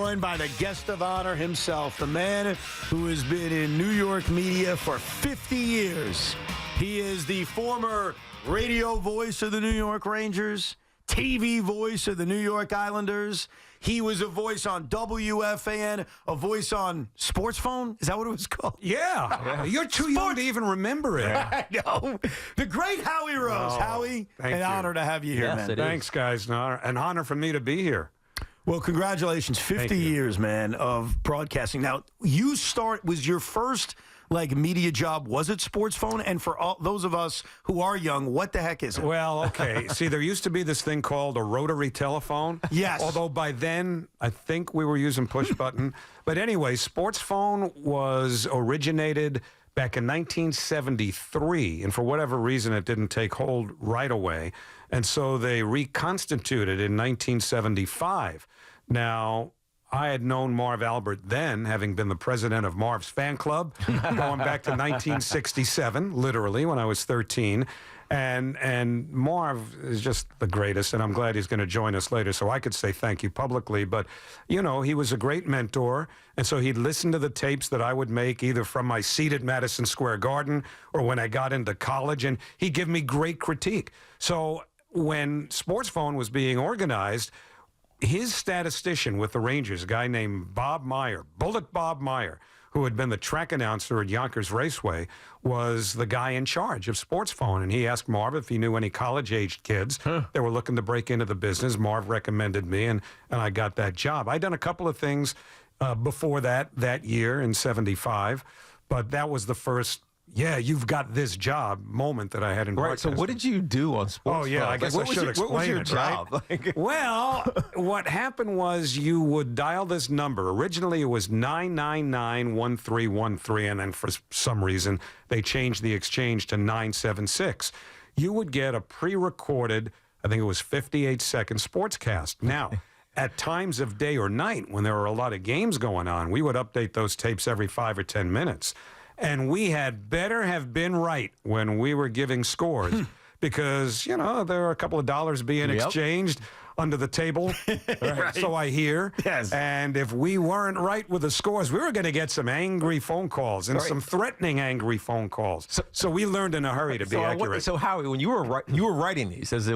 joined by the guest of honor himself, the man who has been in New York media for 50 years. He is the former radio voice of the New York Rangers, TV voice of the New York Islanders. He was a voice on WFAN, a voice on Sports Phone. Is that what it was called? Yeah. You're too young to even remember it. I know. The great Howie Rose. Howie, an honor to have you here, man. Thanks, guys. An honor for me to be here. Well, congratulations. 50 years, man, of broadcasting. Now, was your first media job, was it Sports Phone? And for all those of us who are young, what the heck is it? Well, okay. See, there used to be this thing called a rotary telephone. Yes. Although by then, I think we were using push button. But anyway, Sports Phone was originated back in 1973. And for whatever reason, it didn't take hold right away. And so they reconstituted in 1975. Now, I had known Marv Albert then, having been the president of Marv's fan club, going back to 1967, literally, when I was 13. And Marv is just the greatest, and I'm glad he's going to join us later so I could say thank you publicly. But, you know, he was a great mentor, and so he'd listen to the tapes that I would make either from my seat at Madison Square Garden or when I got into college, and he'd give me great critique. So when Sports Phone was being organized, his statistician with the Rangers, a guy named Bob Meyer, Bullet Bob Meyer, who had been the track announcer at Yonkers Raceway, was the guy in charge of Sports Phone. And he asked Marv if he knew any college-aged kids that were looking to break into the business. Marv recommended me, and I got that job. I'd done a couple of things before that year in 75, but that was the first you've got this job moment that I had in broadcasting. So what did you do on Sports Phone? Oh, yeah, I guess I should explain What was your it, job? Right? Well, what happened was you would dial this number. Originally, it was 999-1313, and then for some reason, they changed the exchange to 976. You would get a pre-recorded, I think it was 58-second sportscast. Now, at times of day or night, when there were a lot of games going on, we would update those tapes every 5 or 10 minutes. And we had better have been right when we were giving scores because, you know, there are a couple of dollars being exchanged under the table, right. So I hear. Yes. And if we weren't right with the scores, we were going to get some angry phone calls and some threatening angry phone calls. So we learned in a hurry to be accurate. So Howie, when you were writing these as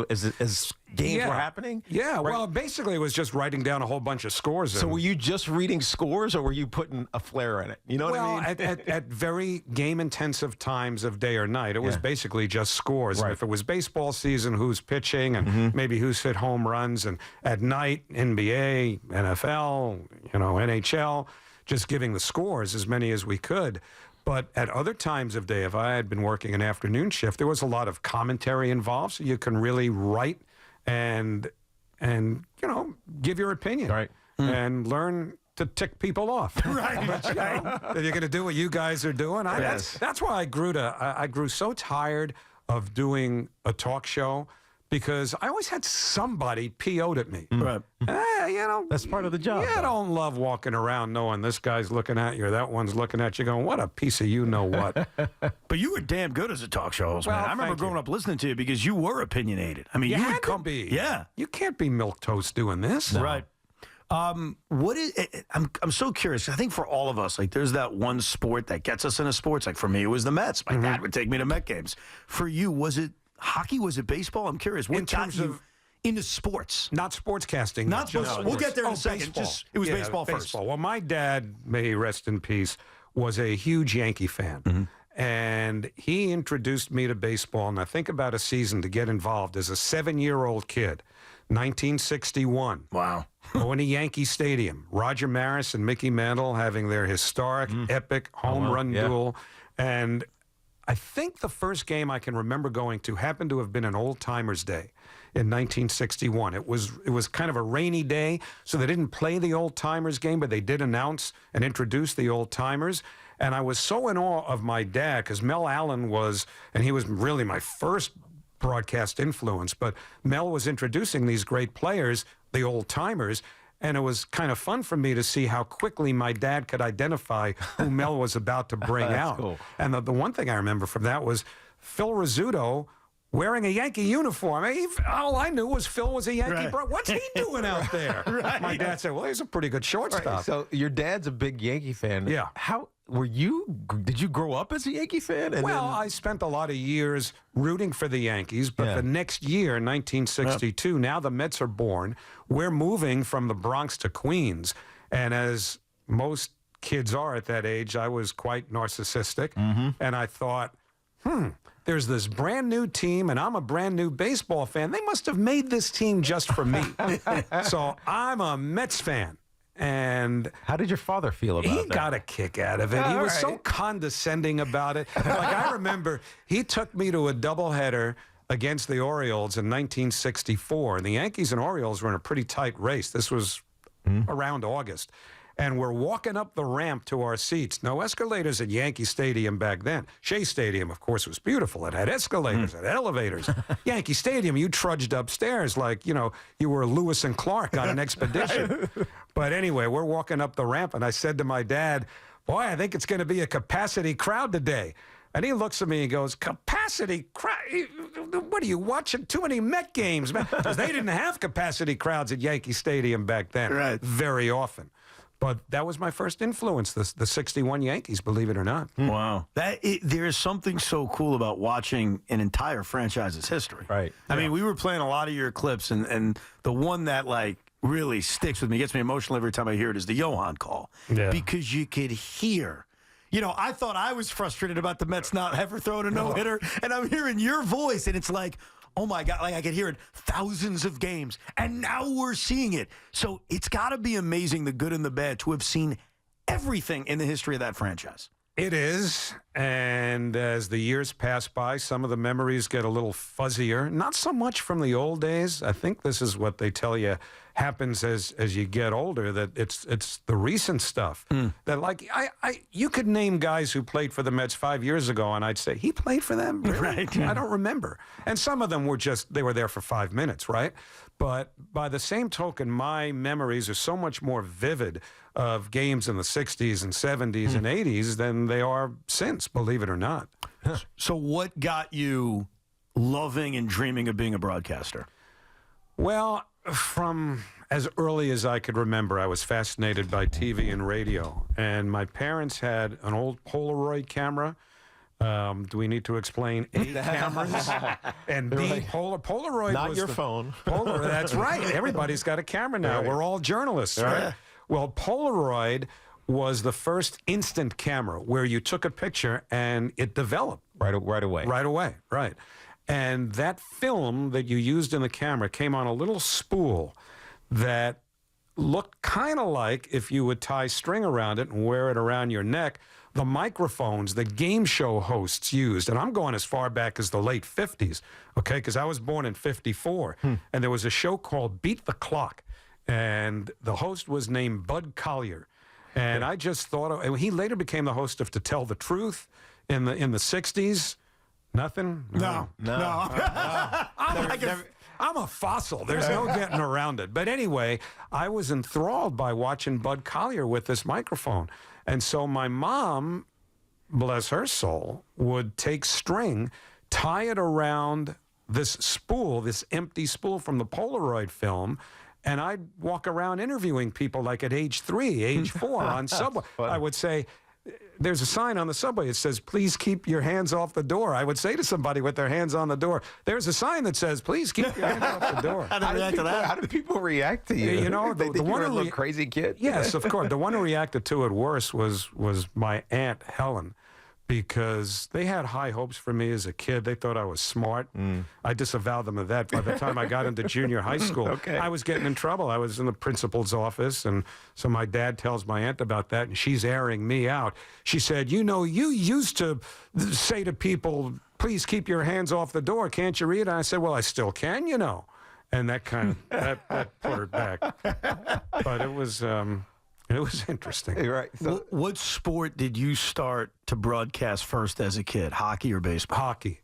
games were happening? Yeah, well, basically it was just writing down a whole bunch of scores. So were you just reading scores or were you putting a flair in it? You know what I mean? at very game-intensive times of day or night, it was basically just scores. Right. And if it was baseball season, who's pitching and maybe who's hit home runs. And at night, NBA, NFL, you know, NHL, just giving the scores, as many as we could. But at other times of day, if I had been working an afternoon shift, there was a lot of commentary involved, so you can really write and you know, give your opinion and learn to tick people off. Right. That you're going to do what you guys are doing. That's why I grew so tired of doing a talk show, because I always had somebody PO'd at me. Right. You know. That's part of the job. I don't love walking around knowing this guy's looking at you or that one's looking at you going, what a piece of you-know-what. But you were damn good as a talk show host, man. I remember growing up listening to you because you were opinionated. I mean, you would come. Be. Yeah. You can't be milquetoast doing this. No. Right. What is? I'm so curious. I think for all of us, there's that one sport that gets us into sports. Like for me, it was the Mets. My dad would take me to Met games. For you, was it hockey? Was it baseball? I'm curious. What got you into sports? Not sportscasting. Not sports. We'll get there in a second. Baseball. It was baseball first. Well, my dad, may he rest in peace, was a huge Yankee fan. And he introduced me to baseball, and I think about a season to get involved as a 7-year-old kid, 1961. Wow. Going to Yankee Stadium. Roger Maris and Mickey Mantle having their historic, epic home run duel. And I think the first game I can remember going to happened to have been an Old Timers Day in 1961. It was kind of a rainy day, so they didn't play the Old Timers game, but they did announce and introduce the Old Timers. And I was so in awe of my dad, because Mel Allen was, and he was really my first broadcast influence, but Mel was introducing these great players, the Old Timers, and it was kind of fun for me to see how quickly my dad could identify who Mel was about to bring out. Cool. And the one thing I remember from that was Phil Rizzuto wearing a Yankee uniform. All I knew was Phil was a Yankee bro. What's he doing out there? My dad said, well, he's a pretty good shortstop. Right, so your dad's a big Yankee fan. Yeah. Did you grow up as a Yankee fan? I spent a lot of years rooting for the Yankees, but the next year, 1962, now the Mets are born. We're moving from the Bronx to Queens. And as most kids are at that age, I was quite narcissistic. And I thought, there's this brand new team, and I'm a brand new baseball fan. They must have made this team just for me. So I'm a Mets fan. And how did your father feel about that? He got a kick out of it. He was so condescending about it. Like, I remember he took me to a doubleheader against the Orioles in 1964. And the Yankees and Orioles were in a pretty tight race. This was around August. And we're walking up the ramp to our seats. No escalators at Yankee Stadium back then. Shea Stadium, of course, was beautiful. It had escalators, it had elevators. Yankee Stadium, you trudged upstairs like, you were Lewis and Clark on an expedition. But anyway, we're walking up the ramp, and I said to my dad, boy, I think it's going to be a capacity crowd today. And he looks at me and goes, capacity crowd? What are you watching? Too many Met games, man. Because they didn't have capacity crowds at Yankee Stadium back then very often. But that was my first influence, the 61 Yankees, believe it or not. Wow. There is something so cool about watching an entire franchise's history. Right. I mean, we were playing a lot of your clips, and the one that, really sticks with me, gets me emotional every time I hear it, is the Johan call. Yeah. Because you could hear. I thought I was frustrated about the Mets not ever throwing a no-hitter, and I'm hearing your voice, and it's like, oh, my God, I could hear it thousands of games, and now we're seeing it. So it's got to be amazing, the good and the bad, to have seen everything in the history of that franchise. It is, and as the years pass by, some of the memories get a little fuzzier. Not so much from the old days. I think this is what they tell you happens as you get older, that it's the recent stuff. That, you could name guys who played for the Mets 5 years ago, and I'd say, he played for them? Really? Right. I don't remember. And some of them they were there for 5 minutes, right? But by the same token, my memories are so much more vivid of games in the 60s and 70s and 80s than they are since, believe it or not. So what got you loving and dreaming of being a broadcaster? Well, from as early as I could remember, I was fascinated by TV and radio. And my parents had an old Polaroid camera. Do we need to explain A, cameras, and B, Polaroid? Not was your phone. That's right. Everybody's got a camera now. Right. We're all journalists, right? Well, Polaroid was the first instant camera where you took a picture and it developed. Right away. Right away, right. And that film that you used in the camera came on a little spool that looked kind of like, if you would tie string around it and wear it around your neck, the microphones that game show hosts used. And I'm going as far back as the late 50s, okay, because I was born in 54. And there was a show called Beat the Clock. And the host was named Bud Collyer. And I just thought, he later became the host of To Tell the Truth in the 60s. Nothing? No. I'm a fossil. There's no getting around it. But anyway, I was enthralled by watching Bud Collyer with this microphone. And so my mom, bless her soul, would take string, tie it around this spool, this empty spool from the Polaroid film, and I'd walk around interviewing people like at age 3, age 4 on subway. I would say, there's a sign on the subway. It says, please keep your hands off the door. I would say to somebody with their hands on the door, there's a sign that says, please keep your hands off the door. How did people react to you? They think you were a little crazy kid? Yes, of course. The one who reacted to it worse was my Aunt Helen, because they had high hopes for me as a kid. They thought I was smart. I disavowed them of that. By the time I got into junior high school, I was getting in trouble. I was in the principal's office, and so my dad tells my aunt about that, and she's airing me out. She said, you used to say to people, please keep your hands off the door. Can't you read? And I said, well, I still can, And that kind of, that put her back. But it was interesting. Right. So, what sport did you start to broadcast first as a kid, hockey or baseball? Hockey.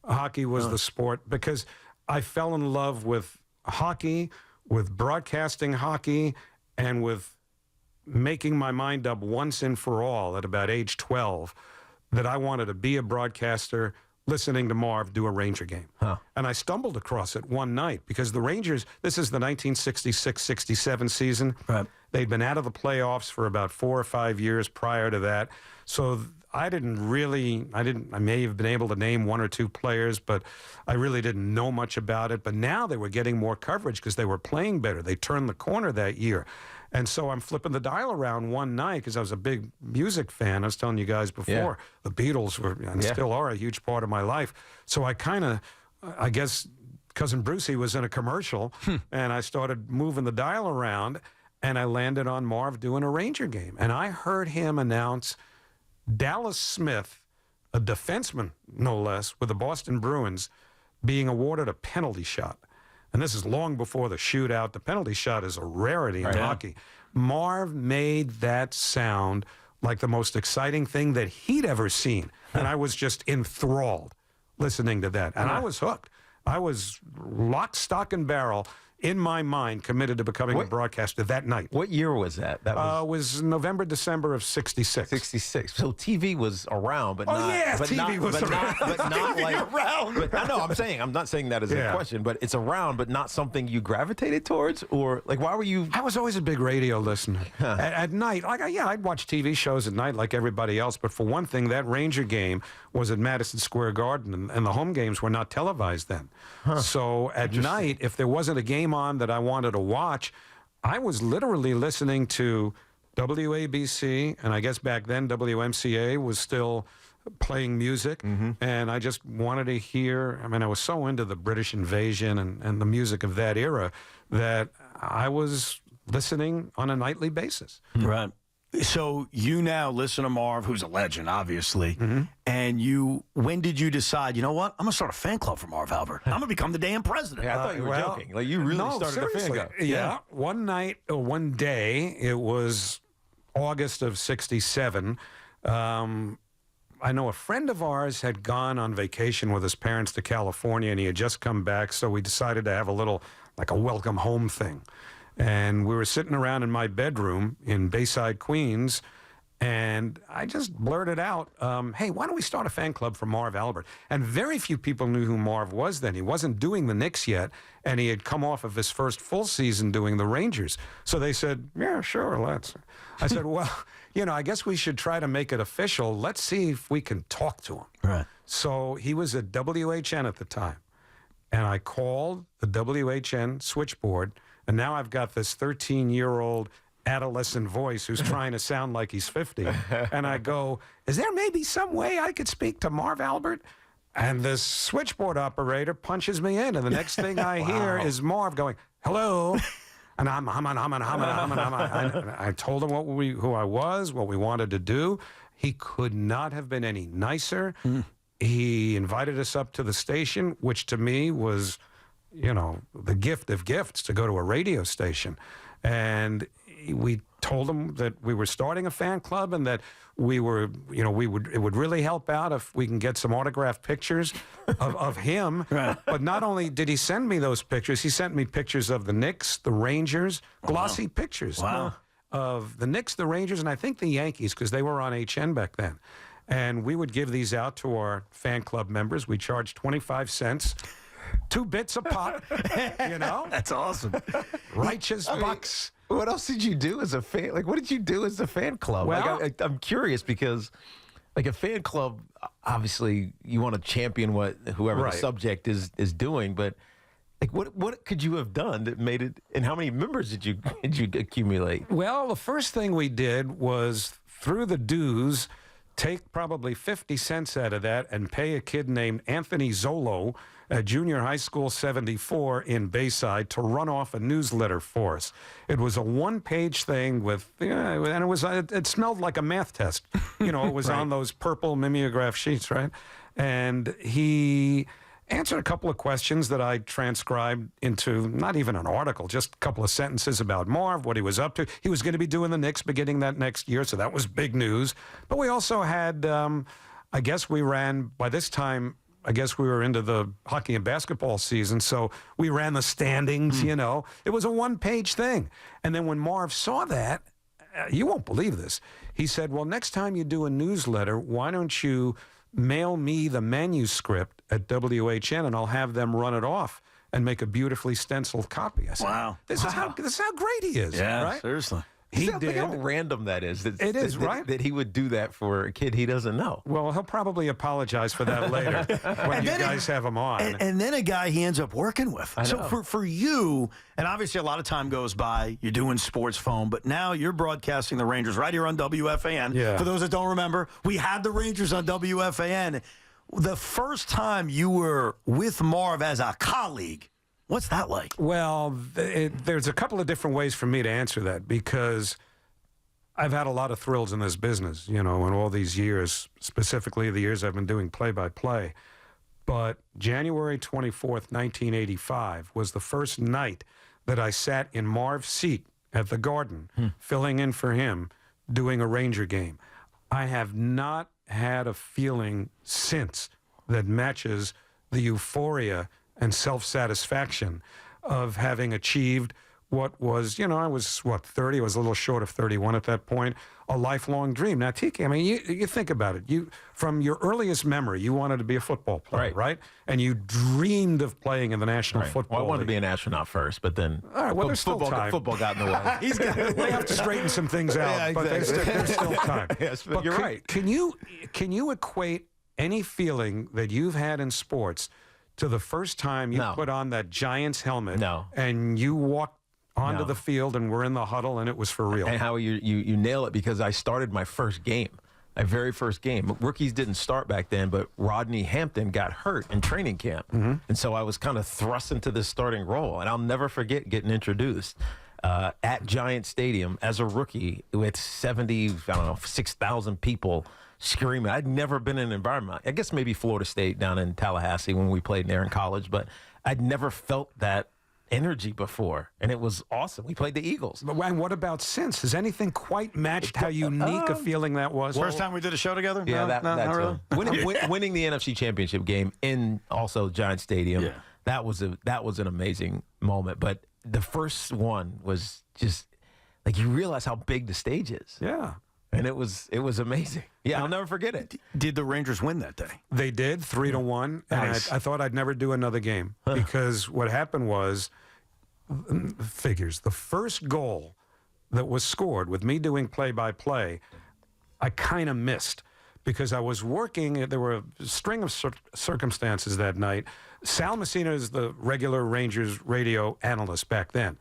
Hockey was the sport, because I fell in love with hockey, with broadcasting hockey, and with making my mind up once and for all at about age 12 that I wanted to be a broadcaster listening to Marv do a Ranger game. And I stumbled across it one night because the Rangers, this is the 1966-67 season. Right. They'd been out of the playoffs for about 4 or 5 years prior to that. So I may have been able to name 1 or 2 players, but I really didn't know much about it. But now they were getting more coverage because they were playing better. They turned the corner that year. And so I'm flipping the dial around one night because I was a big music fan. I was telling you guys before, the Beatles were and still are a huge part of my life. So I guess Cousin Brucey was in a commercial, and I started moving the dial around, and I landed on Marv doing a Ranger game. And I heard him announce Dallas Smith, a defenseman, no less, with the Boston Bruins, being awarded a penalty shot. And this is long before the shootout. The penalty shot is a rarity in hockey. Marv made that sound like the most exciting thing that he'd ever seen. And I was just enthralled listening to that. And I was hooked. I was lock, stock, and barrel, in my mind, committed to becoming a broadcaster that night. What year was that? That was November, December of 66. 66. So TV was around, but TV was around. But not like around. But, no, I'm not saying that as a question, but it's around, but not something you gravitated towards, or like why were you? I was always a big radio listener. At night, I'd watch TV shows at night like everybody else. But for one thing, that Ranger game was at Madison Square Garden, and the home games were not televised then. So at night, if there wasn't a game on that I wanted to watch, I was literally listening to WABC, and I guess back then WMCA was still playing music, and I just wanted to hear, I was so into the British invasion and the music of that era that I was listening on a nightly basis. Right. So you now listen to Marv, who's a legend, obviously, and when did you decide, you know what, I'm going to start a fan club for Marv Albert. I'm going to become the damn president. I thought you were joking. Like you really started a fan club. Yeah. One day, it was August of 67, I know a friend of ours had gone on vacation with his parents to California, and he had just come back, so we decided to have a little, like a welcome home thing. And we were sitting around in my bedroom in Bayside, Queens, and I just blurted out, hey, why don't we start a fan club for Marv Albert? And very few people knew who Marv was then. He wasn't doing the Knicks yet, and he had come off of his first full season doing the Rangers. So they said, yeah, sure, let's. I said, well, I guess we should try to make it official. Let's see if we can talk to him. Right. So he was at WHN at the time, and I called the WHN switchboard, and now I've got this 13-year-old adolescent voice who's trying to sound like he's 50. And I go, is there maybe some way I could speak to Marv Albert? And this switchboard operator punches me in. And the next thing I hear is Marv going, hello. And I'm humming. I told him who I was, what we wanted to do. He could not have been any nicer. He invited us up to the station, which to me was, the gift of gifts to go to a radio station. And we told him that we were starting a fan club and that it would really help out if we can get some autographed pictures of him. Right. But not only did he send me those pictures, he sent me pictures of the Knicks, the Rangers, glossy pictures of the Knicks, the Rangers, and I think the Yankees, because they were on HN back then. And we would give these out to our fan club members. We charged 25 cents. 2 bits a pop, That's awesome. Righteous bucks. What else did you do as a fan? Like, what did you do as a fan club? Well, I'm curious because, like, a fan club, obviously, you want to champion what whoever the subject is doing, but like, what could you have done that made it? And how many members did you accumulate? Well, the first thing we did was through the dues, take probably 50 cents out of that and pay a kid named Anthony Zolo at Junior High School 74 in Bayside to run off a newsletter for us. It was a one-page thing with, and it smelled like a math test. It was on those purple mimeograph sheets, right? And he answered a couple of questions that I transcribed into not even an article, just a couple of sentences about Marv, what he was up to. He was going to be doing the Knicks beginning that next year, so that was big news. But we also had, I guess we ran, by this time, I guess we were into the hockey and basketball season, so we ran the standings, It was a one-page thing. And then when Marv saw that, you won't believe this, he said, well, next time you do a newsletter, why don't you mail me the manuscript at WHN, and I'll have them run it off and make a beautifully stenciled copy. I said, Wow. This is how great he is. Yeah, right? seriously. He Think did. how random that is. It is, right? That he would do that for a kid he doesn't know. Well, he'll probably apologize for that later when you guys have him on. And then a guy he ends up working with. So for you, and obviously a lot of time goes by, you're doing sports phone, but now you're broadcasting the Rangers right here on WFAN. Yeah. For those that don't remember, we had the Rangers on WFAN. The first time you were with Marv as a colleague, what's that like? Well, there's a couple of different ways for me to answer that, because I've had a lot of thrills in this business, in all these years, specifically the years I've been doing play-by-play. But January 24th, 1985 was the first night that I sat in Marv's seat at the Garden, filling in for him, doing a Ranger game. I have not had a feeling since that matches the euphoria and self-satisfaction of having achieved what was, I was, 30? I was a little short of 31 at that point, a lifelong dream. Now, Tiki, I mean, you think about it. From your earliest memory, you wanted to be a football player, right? And you dreamed of playing in the National Football Well, I wanted League. to be an astronaut first, but then All right, well, there's still time. Football got in the way. They have to straighten some things out, Yeah, but there's still time. Yes, but you're right. Can you equate any feeling that you've had in sports to the first time you put on that Giants helmet and you walked onto the field and we're in the huddle and it was for real? And Howie, you nail it, because I started my first game, my very first game. Rookies didn't start back then, but Rodney Hampton got hurt in training camp. And so I was kind of thrust into this starting role. And I'll never forget getting introduced at Giant Stadium as a rookie with 6,000 people screaming. I'd never been in an environment, I guess maybe Florida State down in Tallahassee when we played there in college, but I'd never felt that energy before, and it was awesome. We played the Eagles. And what about since? Has anything quite matched how unique a feeling that was? First time we did a show together? Yeah, no, that's not really. winning the NFC Championship game in also Giant Stadium. That was an amazing moment. But the first one was just like, you realize how big the stage is. Yeah. And it was amazing. Yeah, I'll never forget it. Did the Rangers win that day? They did, 3-1. Nice. And I thought I'd never do another game because what happened was, figures, the first goal that was scored with me doing play-by-play, I kind of missed because I was working. There were a string of circumstances that night. Sal Messina is the regular Rangers radio analyst back then.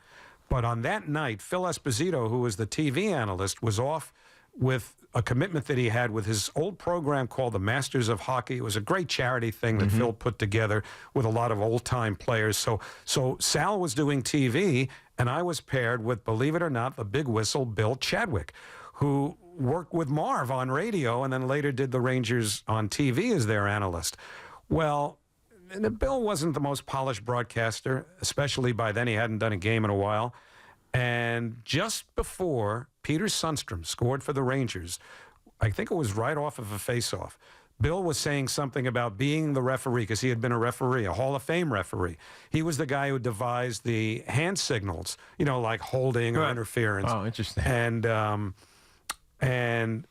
But on that night, Phil Esposito, who was the TV analyst, was off with a commitment that he had with his old program called the Masters of Hockey. It was a great charity thing that Phil put together with a lot of old-time players. So Sal was doing TV, and I was paired with, believe it or not, the big whistle Bill Chadwick, who worked with Marv on radio and then later did the Rangers on TV as their analyst. Well, Bill wasn't the most polished broadcaster, especially by then. He hadn't done a game in a while. And just before Peter Sundstrom scored for the Rangers, I think it was right off of a faceoff, Bill was saying something about being the referee, because he had been a referee, a Hall of Fame referee. He was the guy who devised the hand signals, like holding or interference. Oh, interesting. And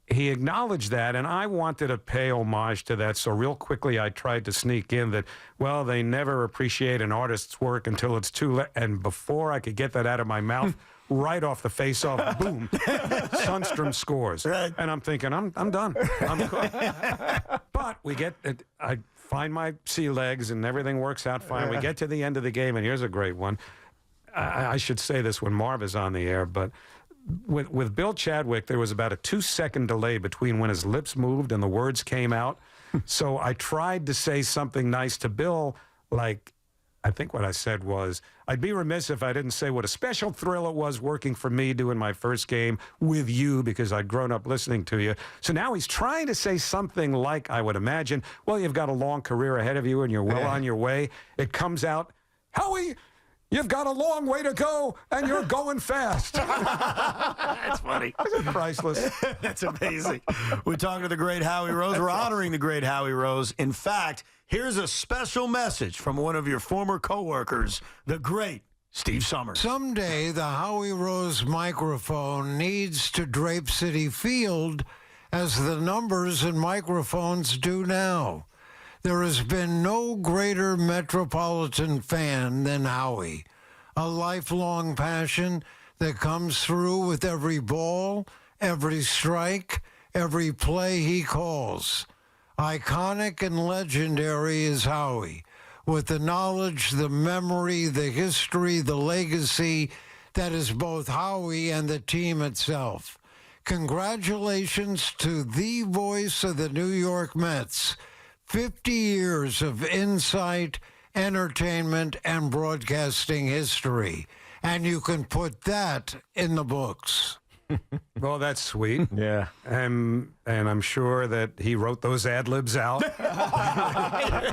he acknowledged that, and I wanted to pay homage to that. So real quickly, I tried to sneak in that, well, they never appreciate an artist's work until it's too late. And before I could get that out of my mouth, right off the face-off, boom, Sundstrom scores. Right. And I'm thinking, I'm done. I'm cooked. But I find my sea legs, and everything works out fine. We get to the end of the game, and here's a great one. I should say this when Marv is on the air, but with Bill Chadwick, there was about a 2-second delay between when his lips moved and the words came out. So I tried to say something nice to Bill, like, I think what I said was, I'd be remiss if I didn't say what a special thrill it was working for me doing my first game with you, because I'd grown up listening to you. So now he's trying to say something like, I would imagine, well, you've got a long career ahead of you and you're well on your way. It comes out, Howie, you've got a long way to go, and you're going fast. That's funny. Priceless. That's amazing. We're talking to the great Howie Rose. We're honoring the great Howie Rose. In fact, here's a special message from one of your former coworkers, the great Steve Summers. Someday, the Howie Rose microphone needs to drape City Field as the numbers and microphones do now. There has been no greater Metropolitan fan than Howie, a lifelong passion that comes through with every ball, every strike, every play he calls. Iconic and legendary is Howie, with the knowledge, the memory, the history, the legacy that is both Howie and the team itself. Congratulations to the voice of the New York Mets. 50 years of insight, entertainment, and broadcasting history. And you can put that in the books. Well, that's sweet. Yeah. And I'm sure that he wrote those ad libs out,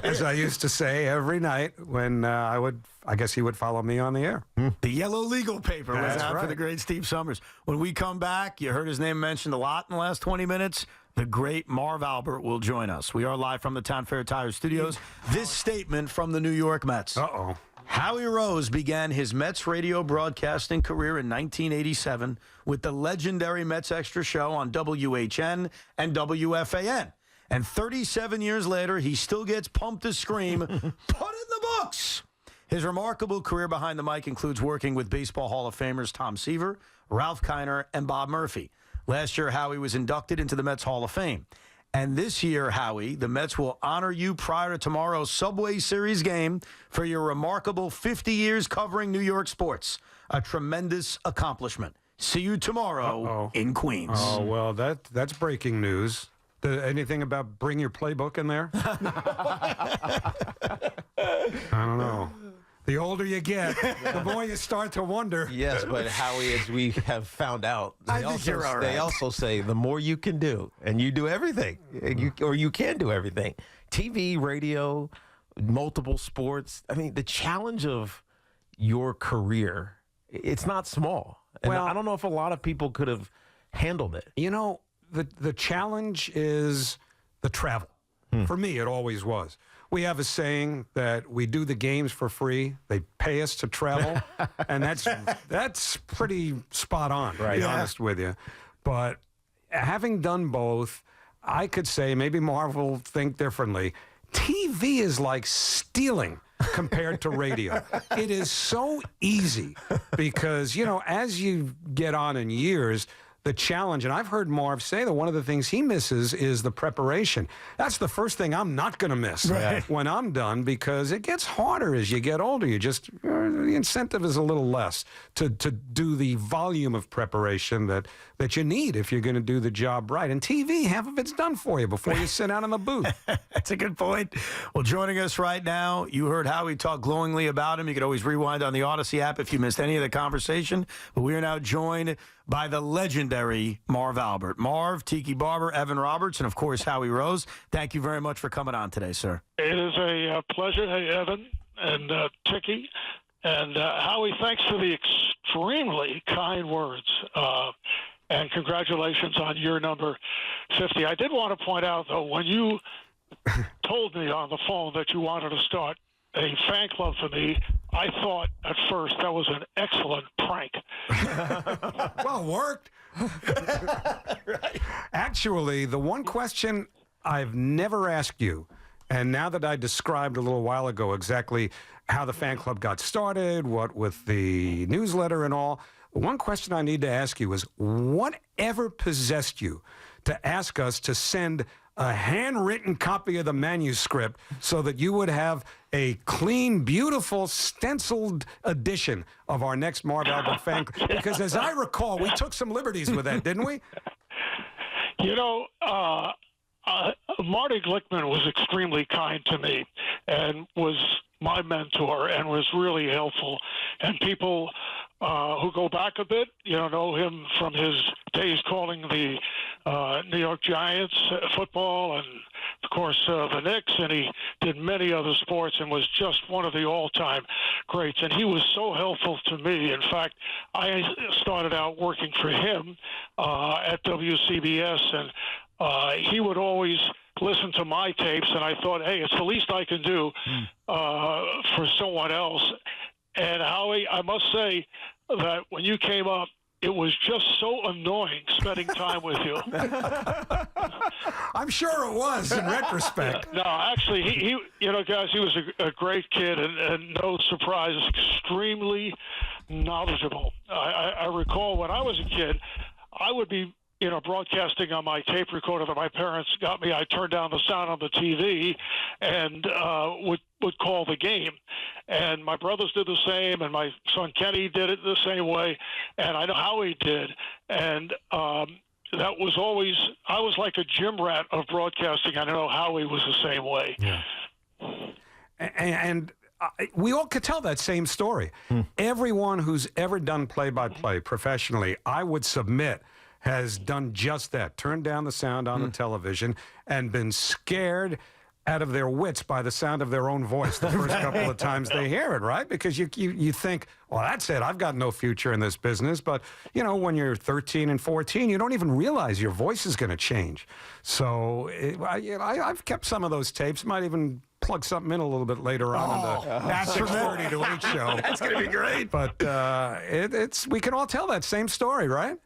as I used to say every night when I guess he would follow me on the air. The yellow legal paper was That's out for right. the great Steve Summers. When we come back, you heard his name mentioned a lot in the last 20 minutes. The great Marv Albert will join us. We are live from the Town Fair Tire Studios. This statement from the New York Mets. Uh-oh. Howie Rose began his Mets radio broadcasting career in 1987 with the legendary Mets Extra Show on WHN and WFAN. And 37 years later, he still gets pumped to scream, put in the books! His remarkable career behind the mic includes working with Baseball Hall of Famers Tom Seaver, Ralph Kiner, and Bob Murphy. Last year, Howie was inducted into the Mets Hall of Fame. And this year, Howie, the Mets will honor you prior to tomorrow's Subway Series game for your remarkable 50 years covering New York sports. A tremendous accomplishment. See you tomorrow in Queens. Oh, well, that's breaking news. Anything about bring your playbook in there? I don't know. The older you get, the more you start to wonder. Yes, but Howie, as we have found out, I think you're all right. They also say the more you can do, and you do everything, you can do everything. TV, radio, multiple sports. I mean, the challenge of your career, it's not small. And Well, I don't know if a lot of people could have handled it. You know, the challenge is the travel. For me, it always was. We have a saying that we do the games for free. They pay us to travel, and that's pretty spot on, to be honest with you. But having done both, I could say, maybe Marv will think differently, TV is like stealing compared to radio. It is so easy because, you know, as you get on in years, the challenge, and I've heard Marv say that one of the things he misses is the preparation. That's the first thing I'm not going to miss when I'm done, because it gets harder as you get older. You just, the incentive is a little less to do the volume of preparation that you need if you're going to do the job right. And TV, half of it's done for you before you sit down in the booth. That's a good point. Well, joining us right now, you heard Howie talk glowingly about him. You could always rewind on the Odyssey app if you missed any of the conversation. But we are now joined by the legendary Marv Albert. Marv, Tiki Barber, Evan Roberts, and of course, Howie Rose. Thank you very much for coming on today, sir. It is a pleasure. Hey, Evan and Tiki. And Howie, thanks for the extremely kind words. And congratulations on year number 50. I did want to point out, though, when you told me on the phone that you wanted to start a fan club for me, I thought at first that was an excellent prank. Well, it worked. Actually, the one question I've never asked you, and now that I described a little while ago exactly how the fan club got started, what with the newsletter and all, one question I need to ask you is, whatever possessed you to ask us to send a handwritten copy of the manuscript so that you would have a clean, beautiful, stenciled edition of our next Marv Albert fan club? Because as I recall, we took some liberties with that, didn't we? You know, Marty Glickman was extremely kind to me and was my mentor and was really helpful. And people who go back a bit, know him from his days calling the New York Giants football and, of course, the Knicks. And he did many other sports and was just one of the all-time greats. And he was so helpful to me. In fact, I started out working for him at WCBS, and he would always listen to my tapes, and I thought, hey, it's the least I can do for someone else. And Howie, I must say that when you came up it was just so annoying spending time with you. I'm sure it was in retrospect. No, actually, he you know, guys, he was a great kid, and no surprise, extremely knowledgeable. I recall when I was a kid, I would be, you know, broadcasting on my tape recorder that my parents got me. I turned down the sound on the TV and would call the game. And my brothers did the same, and my son Kenny did it the same way, and I know Howie did. And that was always, I was like a gym rat of broadcasting. I know Howie was the same way. Yeah. And we all could tell that same story. Everyone who's ever done play-by-play professionally, I would submit, has done just that. Turned down the sound on the television and been scared out of their wits by the sound of their own voice the first couple of times they hear it, right? Because you think, well, that's it. I've got no future in this business. But, you know, when you're 13 and 14, you don't even realize your voice is going to change. So I've kept some of those tapes. Might even plug something in a little bit later on in the 6:30 to 8 show. That's going to be great. But we can all tell that same story, right?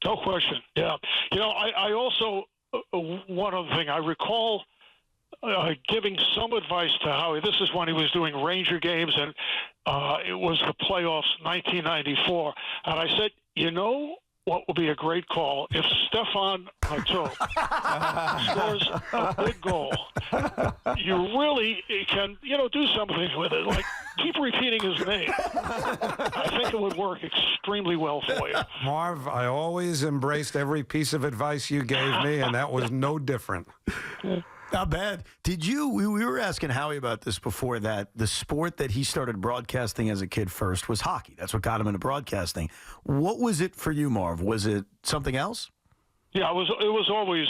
No question. Yeah. You know, I also, one other thing, I recall giving some advice to Howie. This is when he was doing Ranger games, and it was the playoffs, 1994. And I said, you know what would be a great call? If Stefan Matteau scores a big goal, you really can, you know, do something with it. Like, keep repeating his name. I think it would work extremely well for you. Marv, I always embraced every piece of advice you gave me, and that was no different. Not bad. Did you, we were asking Howie about this before, that the sport that he started broadcasting as a kid first was hockey. That's what got him into broadcasting. What was it for you, Marv? Was it something else? Yeah, it was always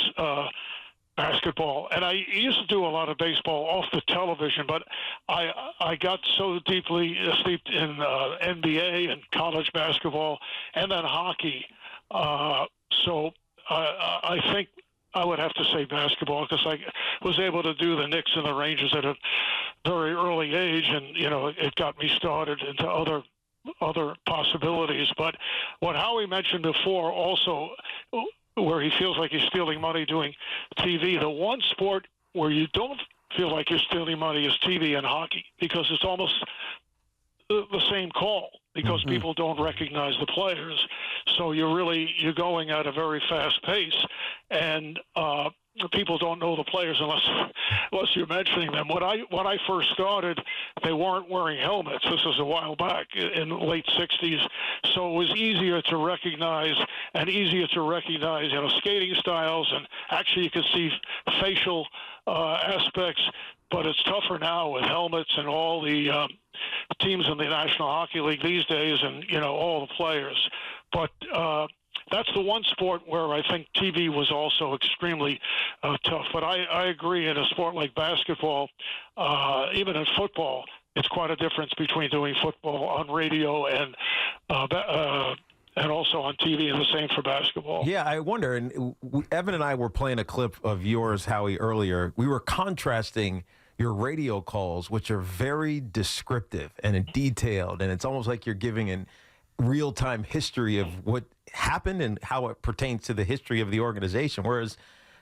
basketball. And I used to do a lot of baseball off the television, but I got so deeply steeped in NBA and college basketball and then hockey. So I think I would have to say basketball, because I was able to do the Knicks and the Rangers at a very early age, and, you know, it got me started into other possibilities. But what Howie mentioned before also, where he feels like he's stealing money doing TV, the one sport where you don't feel like you're stealing money is TV and hockey, because it's almost the same call, because people don't recognize the players. So you're going at a very fast pace, and people don't know the players unless you're mentioning them. When I first started, they weren't wearing helmets. This was a while back in the late 60s. So it was easier to recognize, you know, skating styles, and actually you could see facial aspects. But it's tougher now with helmets and all the teams in the National Hockey League these days, and, you know, all the players. But that's the one sport where I think TV was also extremely tough. But I agree, in a sport like basketball, even in football, it's quite a difference between doing football on radio and also on TV, and the same for basketball. Yeah, I wonder, and Evan and I were playing a clip of yours, Howie, earlier. We were contrasting your radio calls, which are very descriptive and detailed, and it's almost like you're giving an real-time history of what happened and how it pertains to the history of the organization. Whereas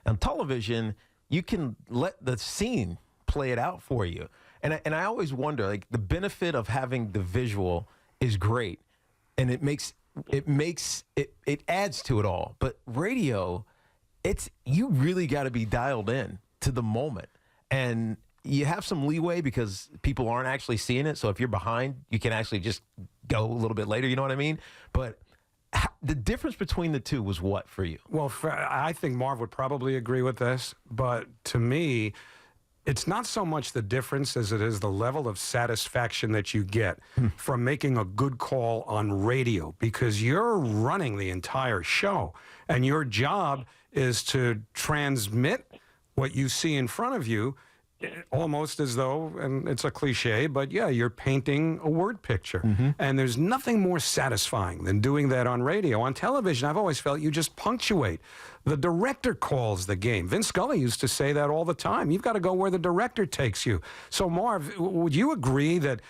on television, you can let the scene play it out for you. And I always wonder, like, the benefit of having the visual is great, and it adds to it all. But radio, you really got to be dialed in to the moment. And you have some leeway because people aren't actually seeing it. So if you're behind, you can actually just go a little bit later. You know what I mean? But the difference between the two was what for you? Well, I think Marv would probably agree with this. But to me, it's not so much the difference as it is the level of satisfaction that you get from making a good call on radio, because you're running the entire show, and your job is to transmit what you see in front of you almost as though, and it's a cliche, but yeah, you're painting a word picture. And there's nothing more satisfying than doing that on radio. On television, I've always felt you just punctuate. The director calls the game. Vince Scully used to say that all the time. You've got to go where the director takes you. So, Marv, would you agree that,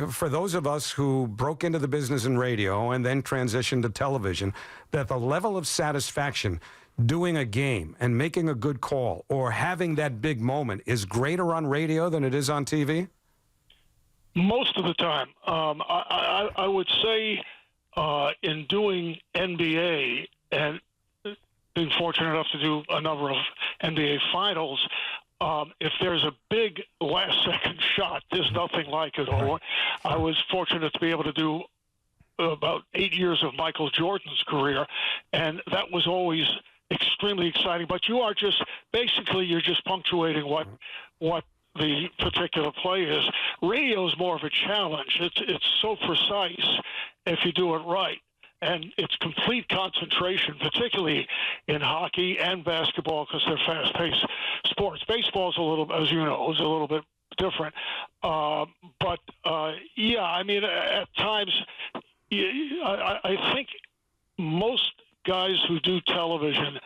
for those of us who broke into the business in radio and then transitioned to television, that the level of satisfaction doing a game and making a good call or having that big moment is greater on radio than it is on TV? Most of the time. I would say in doing NBA and being fortunate enough to do a number of NBA finals, if there's a big last-second shot, there's nothing like it. Or I was fortunate to be able to do about 8 years of Michael Jordan's career, and that was always extremely exciting. But you're just punctuating what the particular play is. Radio is more of a challenge. It's so precise if you do it right. And it's complete concentration, particularly in hockey and basketball, because they're fast-paced sports. Baseball is a little, as you know, is a little bit different. But at times, I think most guys who do television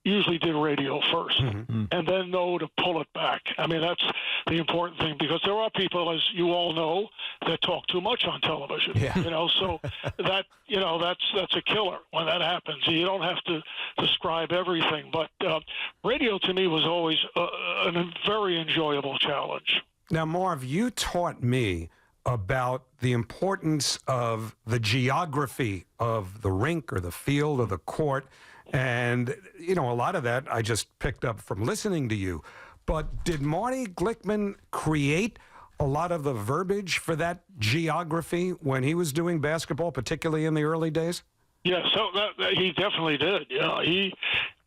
usually did radio first, and then know to pull it back. I mean, that's the important thing, because there are people, as you all know, that talk too much on television. So that's a killer when that happens. You don't have to describe everything, but radio to me was always a very enjoyable challenge. Now, Marv, you taught me about the importance of the geography of the rink or the field or the court. And, a lot of that I just picked up from listening to you. But did Marty Glickman create a lot of the verbiage for that geography when he was doing basketball, particularly in the early days? Yeah, so that he definitely did. Yeah,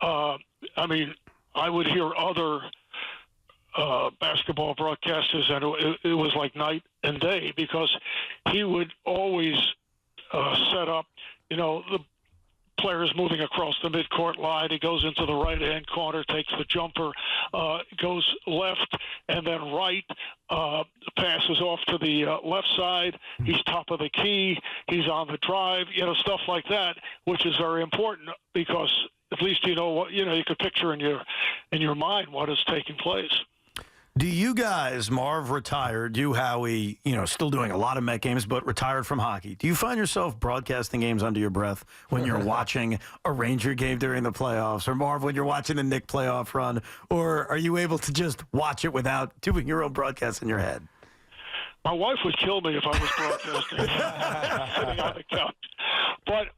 I would hear other basketball broadcasters, and it was like night and day, because he would always set up, the players moving across the midcourt line. He goes into the right-hand corner, takes the jumper, goes left, and then right, passes off to the left side. He's top of the key. He's on the drive, stuff like that, which is very important, because at least you could picture in your mind what is taking place. Do you guys, Marv retired, you, Howie, still doing a lot of Met games, but retired from hockey. Do you find yourself broadcasting games under your breath when you're watching a Ranger game during the playoffs, or Marv, when you're watching the Knick playoff run, or are you able to just watch it without doing your own broadcast in your head? My wife would kill me if I was broadcasting sitting on the couch. But,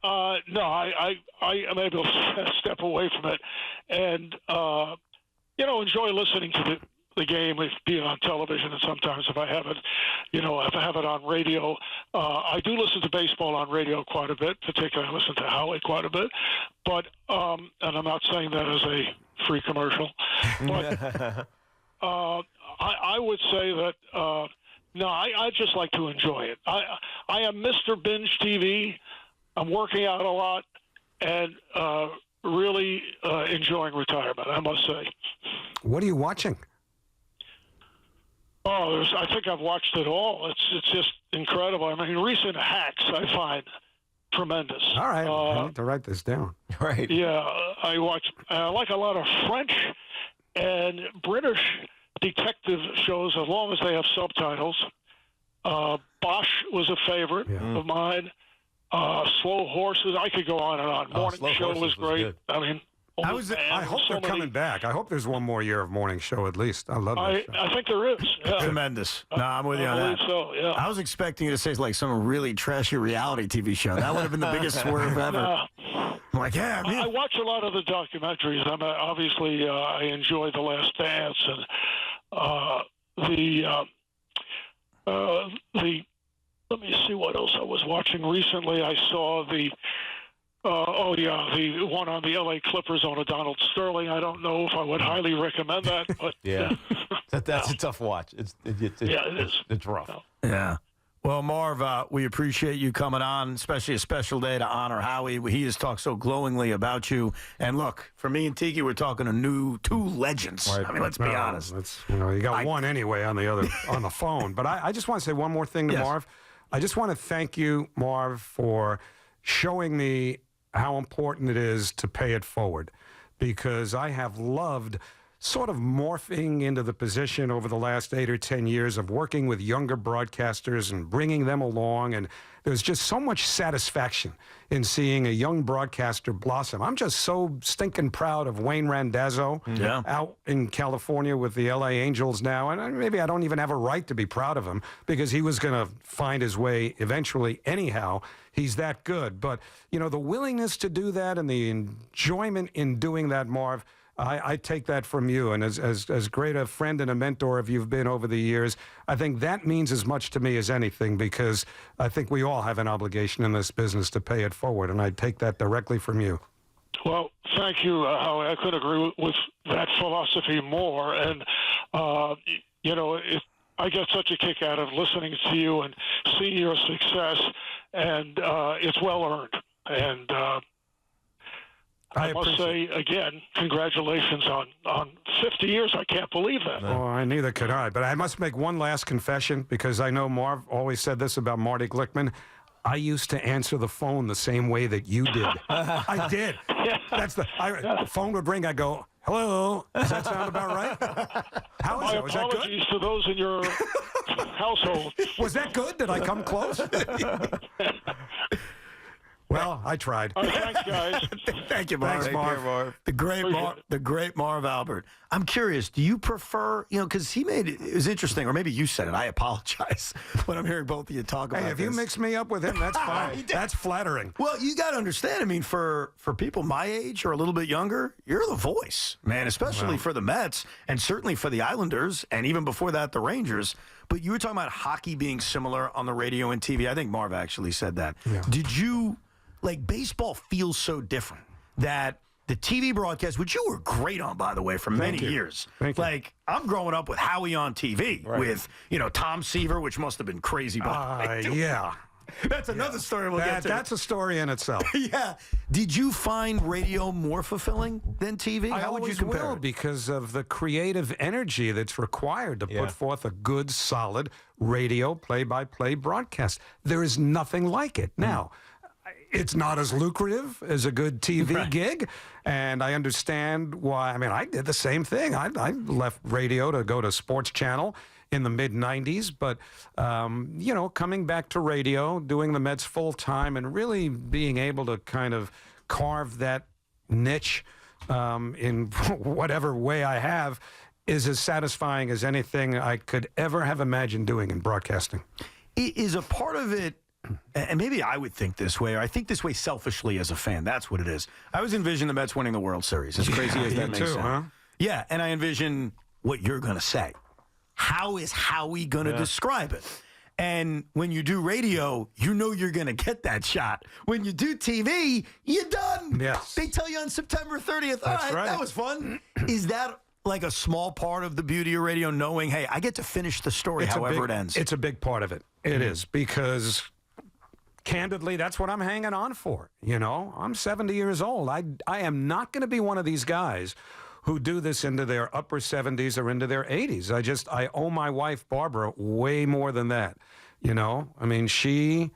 no, I am able to step away from it and, enjoy listening to the game, if being on television, and sometimes if I have it, if I have it on radio. I do listen to baseball on radio quite a bit, particularly I listen to Howie quite a bit. But, and I'm not saying that as a free commercial, but I would say that, no, I just like to enjoy it. I am Mr. Binge TV. I'm working out a lot and really enjoying retirement, I must say. What are you watching? Oh, I think I've watched it all. It's just incredible. I mean, recent hacks I find tremendous. All right, I need to write this down. Right. Yeah, I like a lot of French and British detective shows, as long as they have subtitles. Bosch was a favorite of mine. Slow Horses. I could go on and on. Morning Show was great. I mean, I hope they're coming back. I hope there's one more year of Morning Show at least. I love that show. I think there is. Yeah. Tremendous. No, I'm with you on that. I believe so, yeah. I was expecting you to say like some really trashy reality TV show. That would have been the biggest swerve ever. I'm like, yeah. I watch a lot of the documentaries. Obviously, I enjoy The Last Dance and let me see what else I was watching recently. I saw the one on the LA Clippers on a Donald Sterling. I don't know if I would highly recommend that, but yeah, that's a tough watch. It is. It's rough. Yeah. Well, Marv, we appreciate you coming on, especially a special day to honor Howie. He has talked so glowingly about you. And look, for me and Tiki, we're talking two legends. Right. I mean, let's be honest. You got one anyway on the phone. But I just want to say one more thing to Marv. I just want to thank you, Marv, for showing me how important it is to pay it forward, because I have loved sort of morphing into the position over the last 8 or 10 years of working with younger broadcasters and bringing them along. And there's just so much satisfaction in seeing a young broadcaster blossom. I'm just so stinking proud of Wayne Randazzo out in California with the LA Angels now. And maybe I don't even have a right to be proud of him, because he was going to find his way eventually anyhow. He's that good. But, the willingness to do that and the enjoyment in doing that, Marv, I take that from you, and as great a friend and a mentor as you've been over the years, I think that means as much to me as anything, because I think we all have an obligation in this business to pay it forward, and I take that directly from you. Well, thank you, Howie. I couldn't agree with that philosophy more. And, I get such a kick out of listening to you and seeing your success, and it's well earned. And I must say, again, congratulations on 50 years. I can't believe that. Oh, neither could I. But I must make one last confession, because I know Marv always said this about Marty Glickman. I used to answer the phone the same way that you did. I did. The phone would ring. I go, hello. Does that sound about right? How is My it? Was that good? apologies to those in your household. Was that good? Did I come close? Well, I tried. Thanks, guys. Thank you, Marv. Thanks, Marv. The great Marv Albert. I'm curious, do you prefer, because it was interesting, or maybe you said it. I apologize when I'm hearing both of you talk about Hey, if this. you mix me up with him, that's fine. That's flattering. Well, you got to understand. I mean, for people my age or a little bit younger, you're the voice, man, especially for the Mets and certainly for the Islanders, and even before that, the Rangers. But you were talking about hockey being similar on the radio and TV. I think Marv actually said that. Yeah. Did you... baseball feels so different that the TV broadcast, which you were great on, by the way, for many years. Thank you. I'm growing up with Howie on TV with, Tom Seaver, which must have been crazy. Yeah. That's another story we'll get to. That's a story in itself. Yeah. Did you find radio more fulfilling than TV? I How would you always compare will, it? because of the creative energy that's required to put forth a good, solid radio play-by-play broadcast. There is nothing like it. Now, it's not as lucrative as a good TV gig, and I understand why. I mean, I did the same thing. I left radio to go to Sports Channel in the mid-'90s, but, coming back to radio, doing the Mets full-time, and really being able to kind of carve that niche in whatever way I have is as satisfying as anything I could ever have imagined doing in broadcasting. Is a part of it, and maybe I would think this way, or I think this way selfishly as a fan. That's what it is. I always envision the Mets winning the World Series, as crazy as that may sound. Huh? Yeah, and I envision what you're going to say. How is Howie going to describe it? And when you do radio, you're going to get that shot. When you do TV, you're done. Yes. They tell you on September 30th, That's right. that was fun. Is that like a small part of the beauty of radio, knowing, hey, I get to finish the story however it ends? It's a big part of it. It is, because candidly, that's what I'm hanging on for. I'm 70 years old. I am not going to be one of these guys who do this into their upper 70s or into their 80s. I owe my wife, Barbara, way more than that. I mean, she,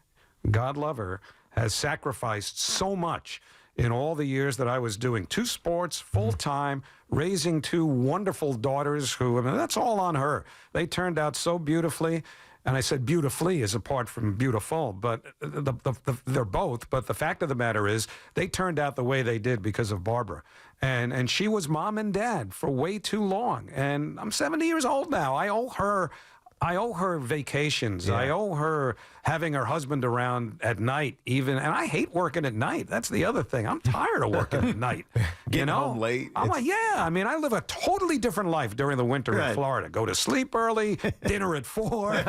God love her, has sacrificed so much in all the years that I was doing 2 sports full-time, raising 2 wonderful daughters who, that's all on her. They turned out so beautifully. And I said beautifully is apart from beautiful, but they're both. But the fact of the matter is they turned out the way they did because of Barbara. And she was mom and dad for way too long. And I'm 70 years old now. I owe her vacations. I owe her having her husband around at night even. And I hate working at night. That's the other thing. I'm tired of working at night. Getting home late. I'm like, I mean, I live a totally different life during the winter in Florida. Go to sleep early, dinner at 4.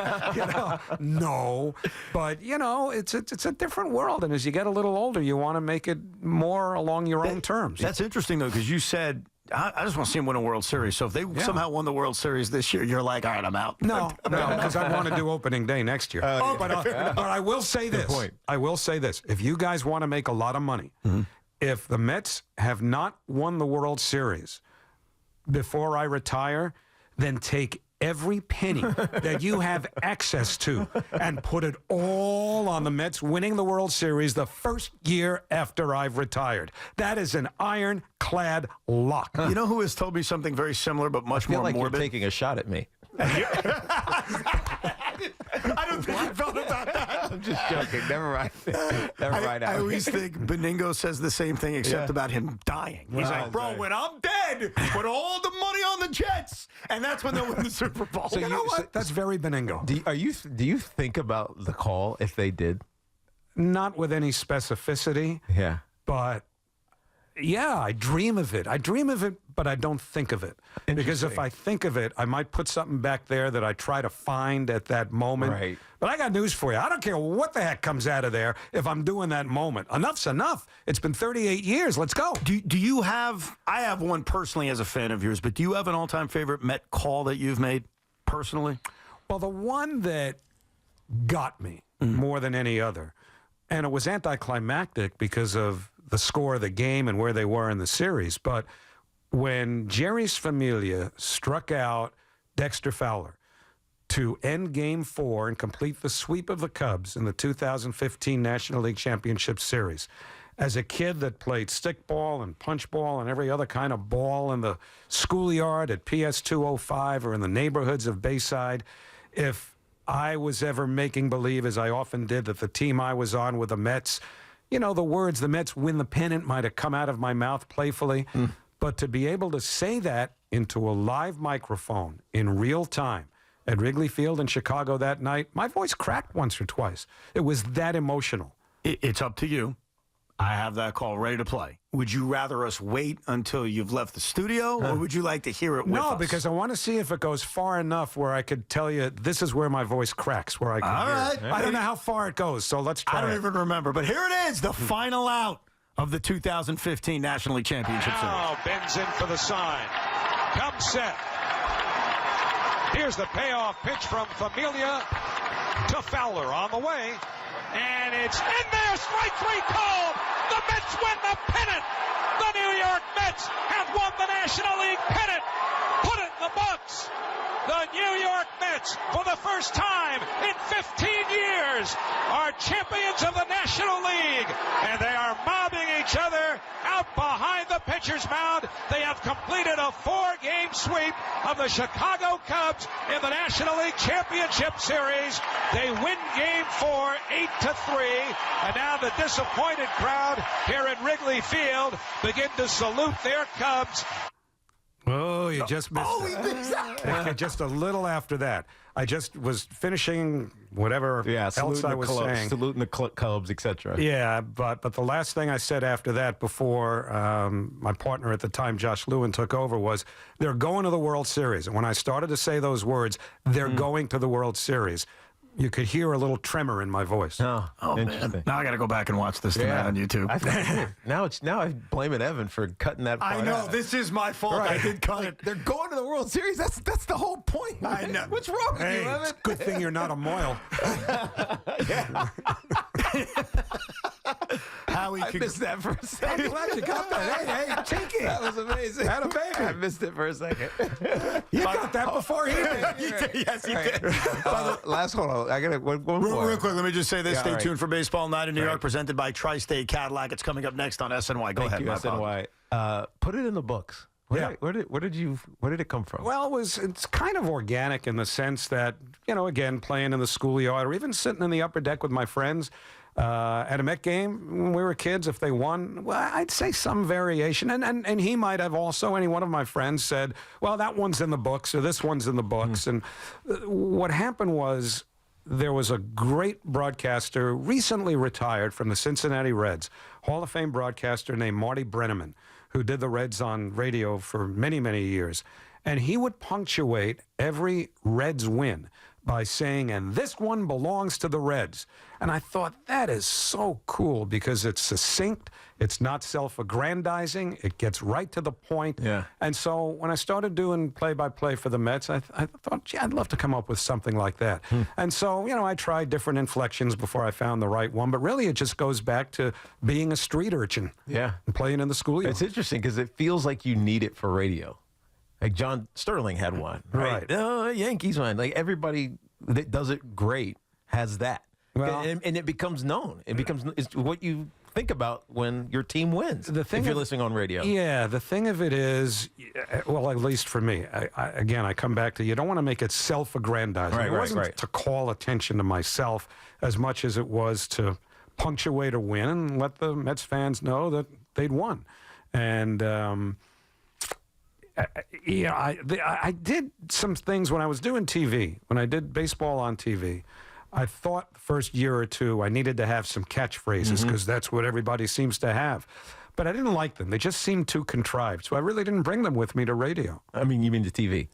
No. But, it's a different world. And as you get a little older, you want to make it more along your own terms. That's interesting, though, because you said I just want to see him win a World Series. So if they somehow won the World Series this year, you're like, all right, I'm out. No, because I want to do opening day next year. But I will say this. point. I will say this. If you guys want to make a lot of money, if the Mets have not won the World Series before I retire, then take every penny that you have access to and put it all on the Mets winning the World Series the first year after I've retired. That is an ironclad lock. You know who has told me something very similar but much I feel more like morbid? you're taking a shot at me. I don't think you felt about that. I'm just joking. Never mind. Never mind. I always think Beningo says the same thing except about him dying. He's like, bro, when I'm dead, put all the money on the Jets, and that's when they'll win the Super Bowl. You know what? That's very Beningo. Do you think about the call if they did? Not with any specificity, Yeah. but yeah, I dream of it. I dream of it, but I don't think of it. Because if I think of it, I might put something back there that I try to find at that moment. Right. But I got news for you. I don't care what the heck comes out of there if I'm doing that moment. Enough's enough. It's been 38 years. Let's go. Do you have, I have one personally as a fan of yours, but do you have an all-time favorite Met call that you've made personally? Well, the one that got me more than any other, and it was anticlimactic because of the score of the game and where they were in the series, but when Jerry's Familia struck out Dexter Fowler to end Game 4 and complete the sweep of the Cubs in the 2015 National League Championship Series, as a kid that played stickball and punchball and every other kind of ball in the schoolyard at PS 205 or in the neighborhoods of Bayside, if I was ever making believe, as I often did, that the team I was on were the Mets, you know, the words, the Mets win the pennant, might have come out of my mouth playfully. But to be able to say that into a live microphone in real time at Wrigley Field in Chicago that night, my voice cracked once or twice. It was that emotional. It's up to you. I have that call ready to play. Would you rather us wait until you've left the studio, or would you like to hear it with us? No, because I want to see if it goes far enough where I could tell you this is where my voice cracks, where I can hear it. I don't know how far it goes, so let's try I don't it. even remember, but here it is, the final out of the 2015 National League Championship Series. Now bends in for the sign. Come set. Here's the payoff pitch from Familia to Fowler on the way. And it's in there. Strike three called. The Mets win the pennant. The New York Mets have won the National League pennant. Put it in the books. The New York Mets, for the first time in 15 years, are champions of the National League. And they are mobbing each other out behind the pitcher's mound. They have completed a 4-game sweep of the Chicago Cubs in the National League Championship Series. They win Game 4, 8-3. And now the disappointed crowd here at Wrigley Field begin to salute their Cubs. Oh, you just missed it. he missed that. Okay, just a little after that. I just was finishing whatever else I was saying. Saluting the Cubs, etc. Yeah, but the last thing I said after that, before my partner at the time, Josh Lewin, took over, was they're going to the World Series. And when I started to say those words, they're going to the World Series, you could hear a little tremor in my voice. Oh, interesting. Man. Now I got to go back and watch this tonight on YouTube. Now I blame it Evan for cutting that part I know, out. this is my fault. I did cut it. They're going to the World Series. That's the whole point. I know. What's wrong with Hey, you, Evan? it's a good thing you're not a Moyle. Howie, I missed that for a second. I'm glad you got that. Hey, Tiki. That was amazing. Had a baby. I missed it for a second. You got that before he did. You did. Yes, you did. Last hold on. I got to one Real more. quick, let me just say this. Yeah, Stay all right. tuned for Baseball Night in New York, presented by Tri-State Cadillac. It's coming up next on SNY. Go ahead, Thank you, my apologies. SNY. Put it in the books. Where did it come from? Well, it's kind of organic in the sense that, again, playing in the schoolyard or even sitting in the upper deck with my friends at a Met game when we were kids, if they won, well, I'd say some variation. And he might have also, any one of my friends said, well, that one's in the books or this one's in the books. And what happened was there was a great broadcaster recently retired from the Cincinnati Reds, Hall of Fame broadcaster named Marty Brenneman, who did the Reds on radio for many, many years. And he would punctuate every Reds win by saying, and this one belongs to the Reds. And I thought, that is so cool because it's succinct, it's not self-aggrandizing, it gets right to the point. Yeah. And so when I started doing play-by-play for the Mets, I thought, gee, I'd love to come up with something like that. And so, I tried different inflections before I found the right one, but really it just goes back to being a street urchin. Yeah. And playing in the schoolyard. It's interesting because it feels like you need it for radio. Like John Sterling had one, right? Yankees one. Like everybody that does it great has that. Well, and it becomes known. It's what you think about when your team wins. The thing if you're listening on radio. Yeah, the thing of it is, well, at least for me, I come back to you don't want to make it self-aggrandizing. Right, it wasn't to call attention to myself as much as it was to punctuate a win and let the Mets fans know that they'd won. And I did some things when I was doing TV, when I did baseball on TV. I thought the first year or two I needed to have some catchphrases because that's what everybody seems to have. But I didn't like them. They just seemed too contrived. So I really didn't bring them with me to radio. I mean, you mean to TV?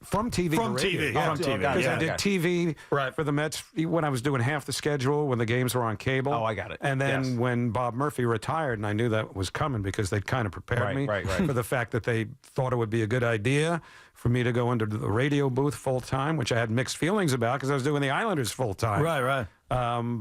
From TV From to radio. TV, yeah. From TV. Because I did TV for the Mets when I was doing half the schedule when the games were on cable. Oh, I got it. And then when Bob Murphy retired, and I knew that was coming because they'd kind of prepared me for the fact that they thought it would be a good idea for me to go into the radio booth full time, which I had mixed feelings about because I was doing the Islanders full time. Right.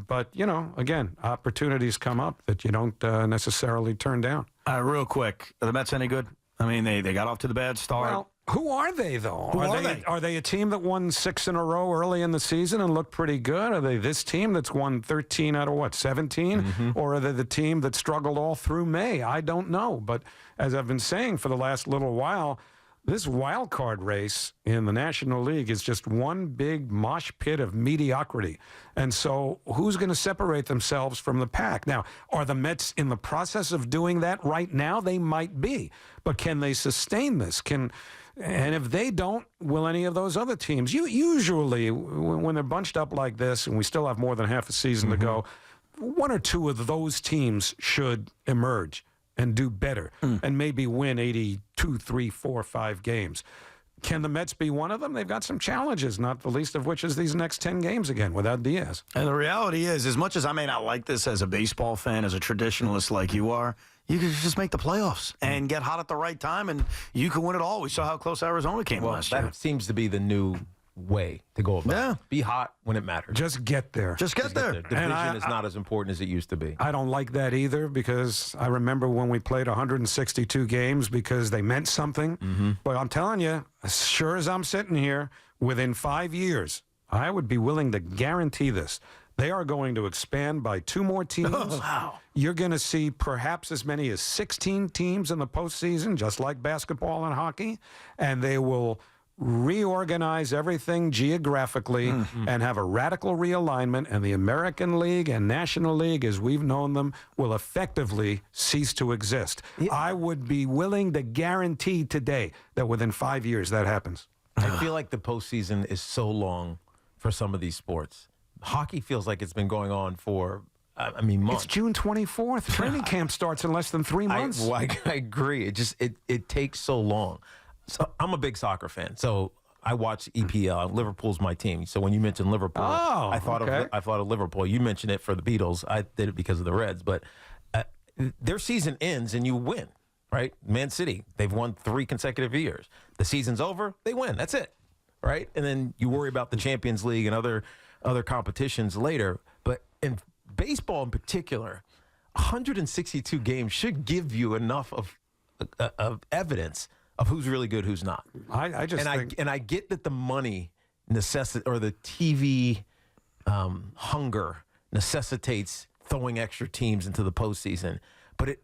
But, again, opportunities come up that you don't necessarily turn down. Real quick, are the Mets any good? I mean, they got off to the bad start. Well, who are they, though? Who are they? Are they a team that won 6 in a row early in the season and looked pretty good? Are they this team that's won 13 out of, 17? Or are they the team that struggled all through May? I don't know. But as I've been saying for the last little while, this wild card race in the National League is just one big mosh pit of mediocrity. And so who's going to separate themselves from the pack? Now, are the Mets in the process of doing that right now? They might be. But can they sustain this? And if they don't, will any of those other teams? Usually, when they're bunched up like this, and we still have more than half a season to go, one or two of those teams should emerge and do better and maybe win 82, 3, 4, 5 games. Can the Mets be one of them? They've got some challenges, not the least of which is these next 10 games again without Diaz. And the reality is, as much as I may not like this as a baseball fan, as a traditionalist like you are, you can just make the playoffs and get hot at the right time, and you can win it all. We saw how close Arizona came last year. That seems to be the new way to go about it. Be hot when it matters. Just get there. Just get there. Division is not as important as it used to be. I don't like that either because I remember when we played 162 games because they meant something. But I'm telling you, as sure as I'm sitting here, within 5 years, I would be willing to guarantee this. They are going to expand by 2 more teams. Wow. You're going to see perhaps as many as 16 teams in the postseason, just like basketball and hockey, and they will reorganize everything geographically and have a radical realignment, and the American League and National League, as we've known them, will effectively cease to exist. Yeah. I would be willing to guarantee today that within 5 years that happens. I feel like the postseason is so long for some of these sports. Hockey feels like it's been going on for, months. It's June 24th. Training camp starts in less than 3 months. I agree. It takes so long. So I'm a big soccer fan, so I watch EPL. Liverpool's my team. So when you mentioned Liverpool, I thought of Liverpool. You mentioned it for the Beatles. I did it because of the Reds. But their season ends and you win, right? Man City, they've won 3 consecutive years. The season's over, they win. That's it, right? And then you worry about the Champions League and other competitions later. But in baseball in particular, 162 games should give you enough of evidence of who's really good, who's not. I get that the money or the TV hunger necessitates throwing extra teams into the postseason. But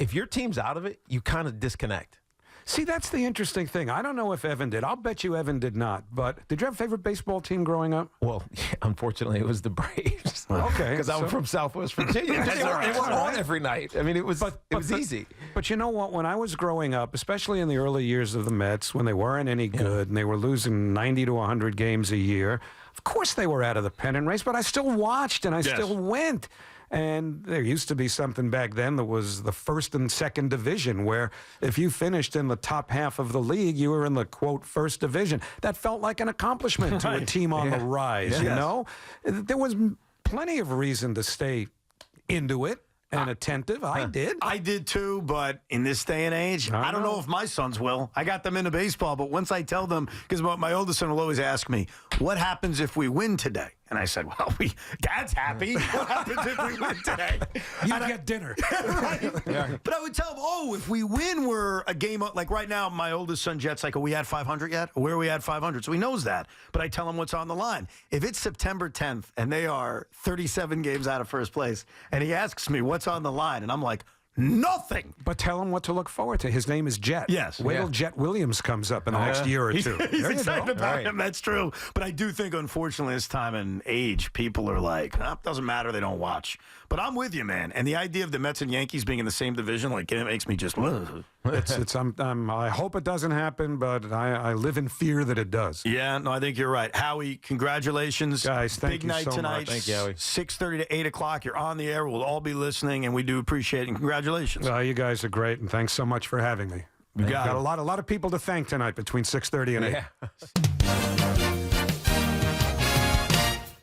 if your team's out of it, you kind of disconnect. See, that's the interesting thing. I don't know if Evan did. I'll bet you Evan did not. But did you have a favorite baseball team growing up? Well, unfortunately, it was the Braves. Okay. Because I'm from Southwest Virginia. It went on every night. I mean, it was easy. But you know what? When I was growing up, especially in the early years of the Mets, when they weren't any good and they were losing 90 to 100 games a year, of course they were out of the pennant race, but I still watched and I still went. And there used to be something back then that was the first and second division, where if you finished in the top half of the league, you were in the, quote, first division. That felt like an accomplishment to a team on the rise, you know? There was plenty of reason to stay into it and attentive. I did. I did too, but in this day and age, I don't know if my sons will. I got them into baseball, but once I tell them, because my oldest son will always ask me, what happens if we win today? And I said, well, Dad's happy. What happens if we win today? You get dinner. Right? Yeah. But I would tell them, if we win, we're a game up. Like right now, my oldest son, Jet's like, are we at 500 yet? Where are we at 500? So he knows that. But I tell him what's on the line. If it's September 10th and they are 37 games out of first place, and he asks me what's on the line, and I'm like, nothing. But tell him what to look forward to. His name is Jet. Yes. Wait till Jet Williams comes up in the next year or two. He's excited about him. That's true. But I do think, unfortunately, this time and age, people are like, doesn't matter. They don't watch. But I'm with you, man. And the idea of the Mets and Yankees being in the same division, like, it makes me just. I hope it doesn't happen, but I live in fear that it does. Yeah, no, I think you're right. Howie, congratulations. Guys, thank Big you night so tonight. much. Thank you, Howie. 6:30 to 8 o'clock. You're on the air. We'll all be listening, and we do appreciate it. And congratulations. You guys are great, and thanks so much for having me. You got a lot of people to thank tonight between 6:30 and 8. Yeah.